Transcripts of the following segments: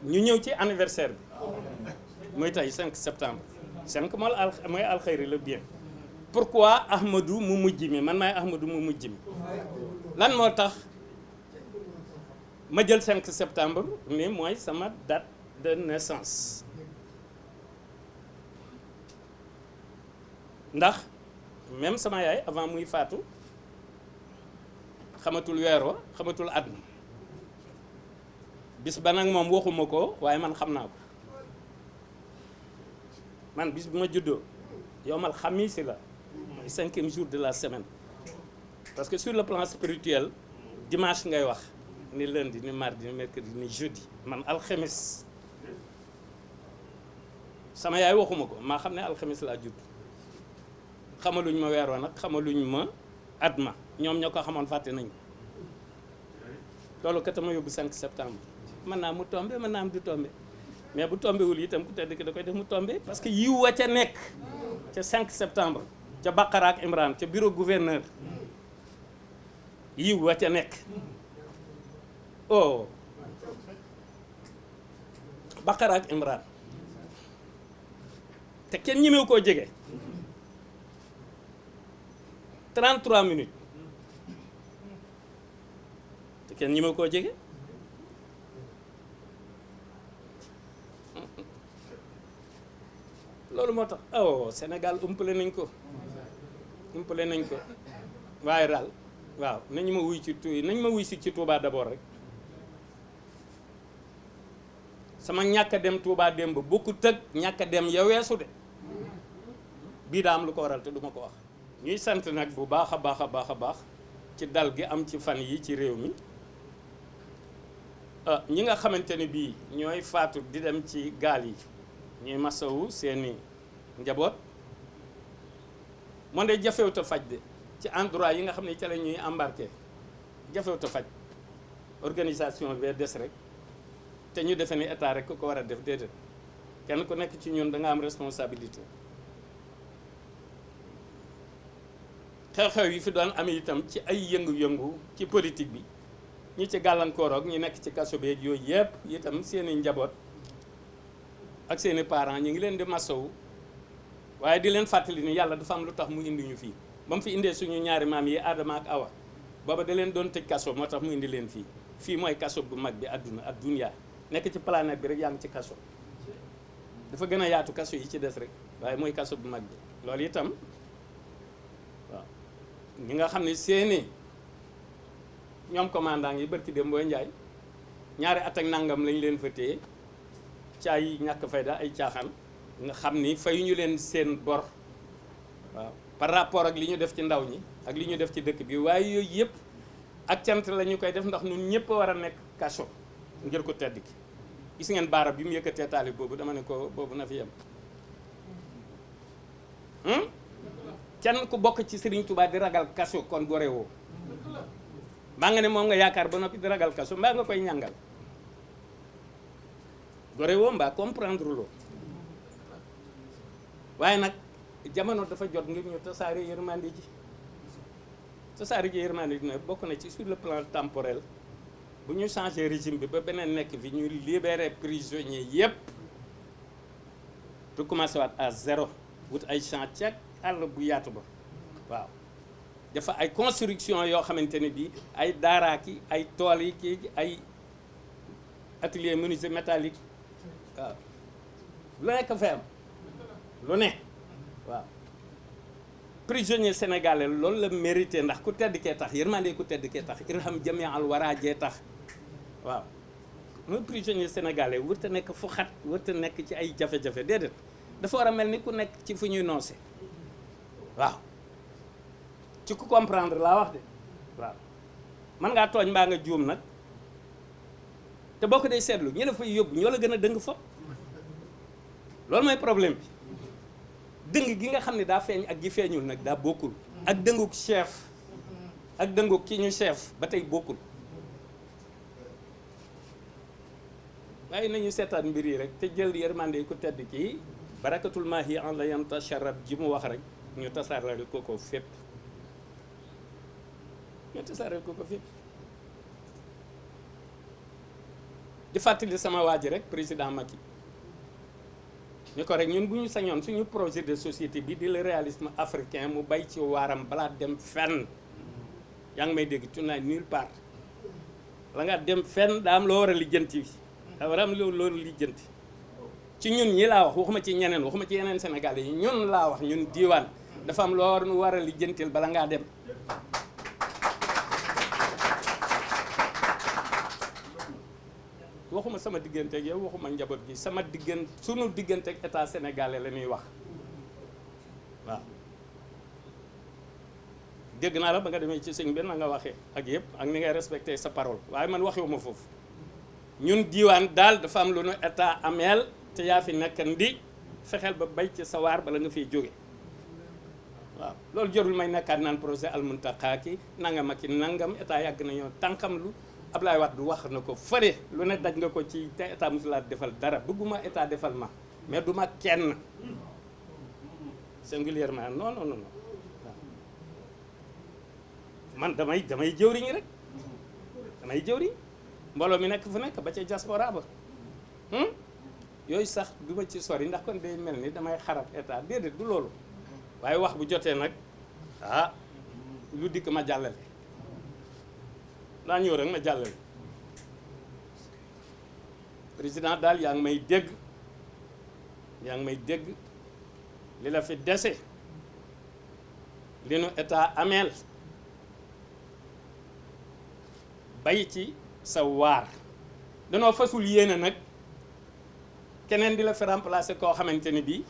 ñu ñëw ci anniversaire bi muy tey 5 septembre 5 mooy alxayri la bien. Pourquoi Ahmadou mu mujj mi man maay Ahmadou mu mujj mi lan moo tax ma jël 5 septembre ni mooy sama date de naissance ndax même sama yaay avant muy faatu xamatul weer wa xamatul at ma bis ba nag moom waxuma ko waaye man xam naa ko man bis bi ma juddoo yowmal xamiisi la mooy 5e jour de la semaine parce que sur le plan spirituel dimanche ngay wax ni lundi ni mardi ni mercredi ni jeudi man alxamis sama yaay waxuma ko maa xam ne alxamis laa judd xamaluñ ma weer wa nag xamaluñ ma at ma ñoom ñoo ko xamoon fàtte nañ ko loolu kat ma yóbbu 5 septembre mën naa mu tombé mën naa am du tombé mais bu tombé wul itam ku tedd ki da koy def mu tombé parce que yiw wa ca nekk ca 5 septembre ca Baqara ak Imran ca bureau gouverneur yiw wa ca nekk oh Baqara ak Imran te kenn ñemewu koo jege 33 minutes te kenn ñemewu koo jege loolu moo tax oh Sénégal umpale nañ ko waaye daal waaw nañ ma wuy si ci Touba d'abord rek sama ñàkk a dem Touba démb bokkut ak ñàkk a dem ya weesu de bii daa am lu ko waral te duma ko wax ñuy sant nag bu baax a baax ci dal gi am ci fan yi ci réew mi ñi nga xamante ne bii ñooy faatu di dem ci gaal yi ñuy masawu seeni njaboot moom de jafewut a faj de ci endroit yi nga xam ne ca la ñuy embarqué jafewut a faj organisation bee des rek te ñu defe ni état rek ku ko war a def déedéet kenn ku nekk ci ñun da nga am responsabilité xew-xew yi fi doon amee itam ci ay yëngu-yëngu ci politique bi ñi ci gàllankoor ak ñi nekk ci kaso beeg yooyu yëpp itam seeni njaboot ak seeni parents ñu ngi leen di masawu waaye di leen fàttali ni yàlla dafa am lu tax mu indi ñu fii ba mu fi indee suñu ñaari maam yi Adama ak Awa booba da leen doon tëj kaso moo tax mu indi leen fii mooy kaso bu mag bi àdduna ak dunya nekk ci planète bi rek yaa ngi ci kaso dafa gën a yaatu kaso yi ci des rek waaye mooy kaso bu mag bi loolu itam waaw ñi nga xam ne seeni ñoom commandant yi barki dem booy njaay ñaari at ak nangam lañ leen fa téye ci ay ñàkk fayda ay caaxaan nga xam ni fayuñu leen seen bor waaw par rapport ak li ñu def ci ndaw ñi ak li ñu def ci dëkk bi waaye yooyu yëpp ak cant la ñu koy def ndax ñun ñëpp war a nekk kaso ngir ko tedd ki gis ngeen baara bi mu yëkkatee taalib boobu dama ne ko boobu na fi yem kenn ku bokk ci Serigne Touba di ragal kaso kon gore woo mbaa nga ne moom nga yaakaar ba noppi di ragal kaso mbaa nga koy ñàngal gore woo mbaa comprendre loo waaye nag jamono dafa jot ngir ñu tasaare yërmande ji nag bokk na ci sur le plan temporel bu ñu changé régime bi ba beneen nekk fi ñu libéré prisonniers yépp du commencé waat à zéro wut ay champ ceeg àll bu yaatu ba waaw dafa ay construction yoo xamante ne bii ay daaraaki ay tool yi kii ay atelier menuisier métallique waaw lu nekk fa am lu ne waaw prisonnier sénégalais loolu la mérité ndax ku tedd kee tax yërmande ku tedd kee tax irham jami al waraajee tax waaw mooy prisonnier sénégalais wërta nekk fu xat wërta nekk ci ay jafe-jafe déedéet dafa war a mel ni ku nekk ci fu ñuy noose waaw ci ku comprendre laa wax de waaw mën ngaa tooñ mbaa nga juum nag te boo ko dee seetlu ñu la fay yóbbu ñoo la gën a dëng fop loolu mooy problème bi dëng gi nga xam ne daa feeñ ak gi feeñul nag daa bokkul ak dënguk chef ak dënguk ki ñu chef ba tey bokkul waaye nañu seetaan mbir yi rek te jël yërmande ku tedd kii barakatul maahi an la yanta sharab ji mu wax rek ñu tasaareel ko ko fépp di fàttali sama waa ji rek président Macky ni ko rek ñun bu ñu sañoon suñu projet de société bi di le réalisme africain mu bay ci waaram balaa dem fenn yaa ngi may dégg tu n'as nulle part la nga dem fenn daa am loo war a lijjanti bi daa war a am loolu lijjanti ci ñun ñi laa wax waxuma ci ñeneen waxuma ci yeneen Sénégalais yi ñun laa wax ñun diiwaan dafa am loo war a lijjantil bala ngaa dem waxuma sama diggante ak yow waxuma njaboot gi sama diggante sunu diggante ak état sénégalais la ñuy wax waaw dégg naa la ba nga demee ci sëñ bi na nga waxee ak yëpp ak ni ngay respecté sa parole waaye man waxewuma foofu ñun diiwaan daal dafa am lu nu état ameel te yaa fi nekk ndi fexeel ba bay ci sa waar bala nga fiy jóge waaw loolu jarul may nekkaat naan projet Al Mountakha ki nangam ak ki nangam état yàgg nañoo tànkam lu Ablaye Wade wax na ko fëre lu ne daj nga ko ci te état musula defal dara bëgguma état defal ma mais du ma kenn singulièrement non non non waaw man damay jëwriñ rek damay jëwriñ mbooloo mi nekk fu nekk ba ca diaspora ba yooyu sax du ma ci sori ndax kon day mel ni damay xarab état déedéet du loolu waaye wax bu jotee nag ah lu dikk ma jàllale naa ñëw rek ma jàllale président daal yaa ngi may dégg li la fi dese li nu état ameel bay ci sa waar danoo fasul yéene nag keneen di la fi remplacer koo xamante ni bii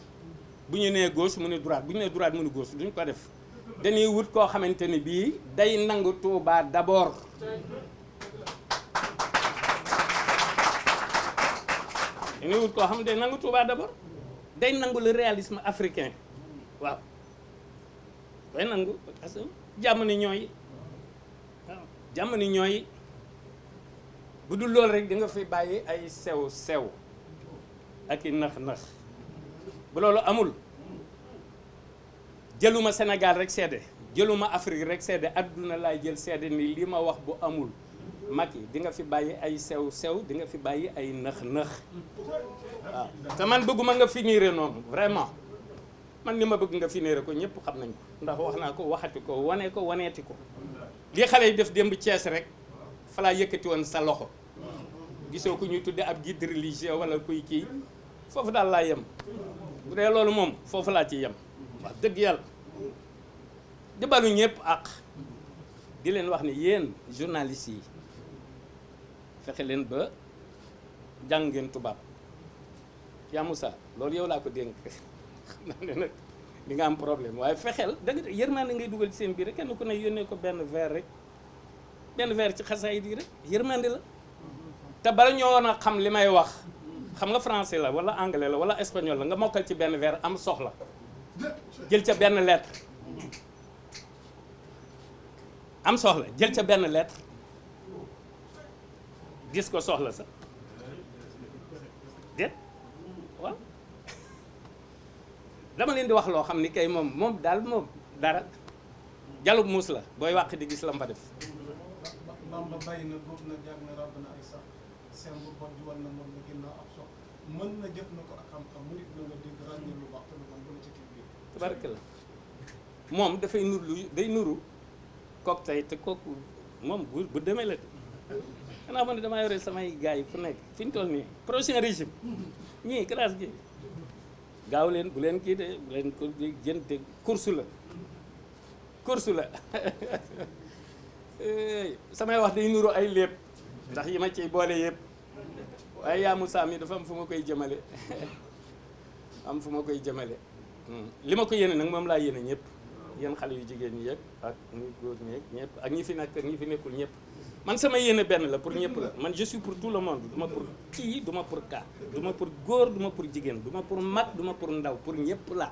bu ñu nee gauche mu ne droite bu ñu nee droite mu ne gauche duñ ko def dañuy wut koo xamante ni bii day nangu Touba d'abord dañuy wut koo xam ne day nangu Touba d'abord day nangu le réalisme africain waaw day nangu parce que jàmm ni ñooy waaw jàmm ni ñooy bu dul loolu rek di nga fi bàyyi ay sew ak i nax-nax bu loolu amul jëluma Sénégal rek seede jëluma Afrique rek seede adduna laay jël seede ni li ma wax bu amul Macky di nga fi bàyyi ay sew di nga fi bàyyi ay nax-nax waaw te man bëgguma nga finire noonu vraiment man li ma bëgg nga finire ko ñëpp xam nañ ko ndax wax naa ko waxati ko waneeti ko li xale yi def démb Thiès rek fa laa yëkkati woon sa loxo gisoo ku ñuy tudde ab guide religieux wala kuy kii foofu daal laa yem bu dee loolu moom foofu laa ci yem wax dëgg yàlla di balu ñëpp ak di leen wax ne yéen journalistes yi fexe leen ba jàng ngeen tubaab yaa Moussa loolu yow laa ko dénk xam naa ne nag di nga am problème waaye fexeel da nga yërmande ngay dugal ci seen biir rek kenn ku ne yónnee ko benn verre ci xasaay yi rek yërmande la te bala ñoo woon a xam li may wax xam nga français la wala anglais la wala espagnol la nga mokkal ci benn verre am soxla jël ca benn lettre am soxla jël ca benn lettre gis ko soxla sa déet waaw dama leen di wax loo xam ni kay moom daal moom dara jalub muus la booy wàq di gis la fa def Bamba bay na góob na jaar na ràbb na ay sax seen bu bon ji war na moom na ginnaaw ab sox mën na jëf na ko ak xam-xam murit na nga dégg ràññee lu baax te lu bon bu la ci kii biir tabaraka la moom dafay day nuru kook tey te kooku moom bu demee la xanaa man ne damaa yore samay gars yi fu nekk fi ñu toll nii prochain régime ñii classe gi gaaw leen bu leen kii de bu leen ko jënte course la samay wax day nuru ay lépp ndax yi ma ciy boole yëpp waaye yaa Moussa mi dafa am fu ma koy jëmale li ma ko yéene nag moom laa yéene ñëpp yéen xale yu jigéen ñi yëpp ak ñu góor ñi ñëpp ak ñi fi nekk ak ñi fi nekkul ñëpp man sama yéene benn la pour ñëpp la man je suis pour tout le monde duma pour kii duma pour kaa duma pour góor duma pour jigéen duma pour mag duma pour ndaw pour ñëpp la